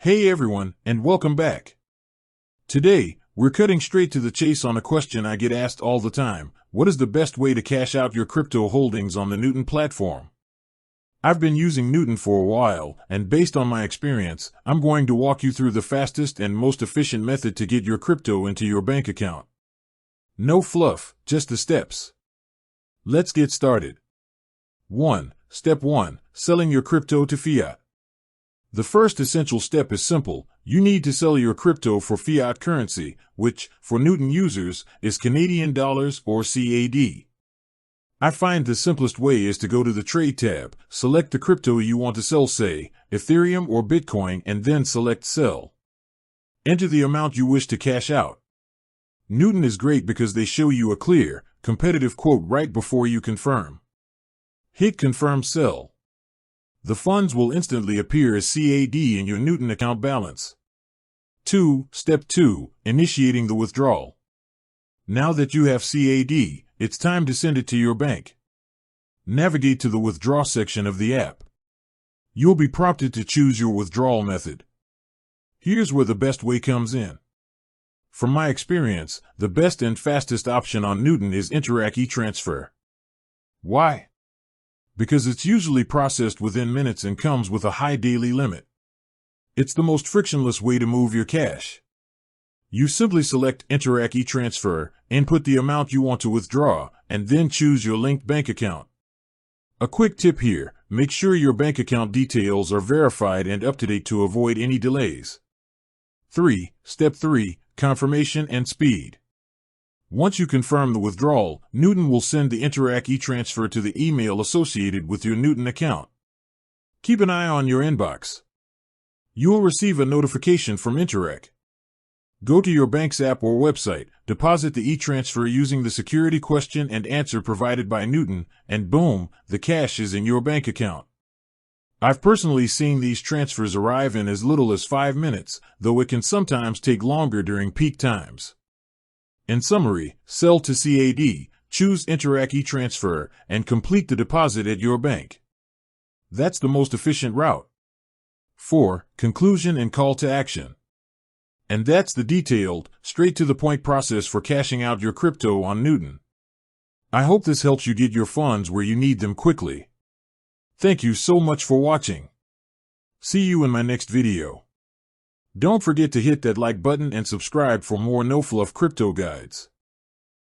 Hey everyone, and welcome back. Today, we're cutting straight to the chase on a question I get asked all the time. What is the best way to cash out your crypto holdings on the Newton platform? I've been using Newton for a while, and based on my experience, I'm going to walk you through the fastest and most efficient method to get your crypto into your bank account. No fluff, just the steps. Let's get started. 1. Step 1. Selling your crypto to fiat. The first essential step is simple. You need to sell your crypto for fiat currency, which, for Newton users, is Canadian dollars or CAD. I find the simplest way is to go to the Trade tab, select the crypto you want to sell, say, Ethereum or Bitcoin, and then select Sell. Enter the amount you wish to cash out. Newton is great because they show you a clear, competitive quote right before you confirm. Hit Confirm Sell. The funds will instantly appear as CAD in your Newton account balance. 2. Step 2. Initiating the withdrawal. Now that you have CAD, it's time to send it to your bank. Navigate to the Withdraw section of the app. You'll be prompted to choose your withdrawal method. Here's where the best way comes in. From my experience, the best and fastest option on Newton is Interac e-Transfer. Why? Because it's usually processed within minutes and comes with a high daily limit. It's the most frictionless way to move your cash. You simply select Interac e-Transfer, input the amount you want to withdraw, and then choose your linked bank account. A quick tip here, make sure your bank account details are verified and up to date to avoid any delays. 3. Step 3. Confirmation and speed. Once you confirm the withdrawal, Newton will send the Interac e-Transfer to the email associated with your Newton account. Keep an eye on your inbox. You will receive a notification from Interac. Go to your bank's app or website, deposit the e-Transfer using the security question and answer provided by Newton, and boom, the cash is in your bank account. I've personally seen these transfers arrive in as little as 5 minutes, though it can sometimes take longer during peak times. In summary, sell to CAD, choose Interac e-Transfer, and complete the deposit at your bank. That's the most efficient route. 4. Conclusion and call to action. And that's the detailed, straight-to-the-point process for cashing out your crypto on Newton. I hope this helps you get your funds where you need them quickly. Thank you so much for watching. See you in my next video. Don't forget to hit that like button and subscribe for more no-fluff crypto guides.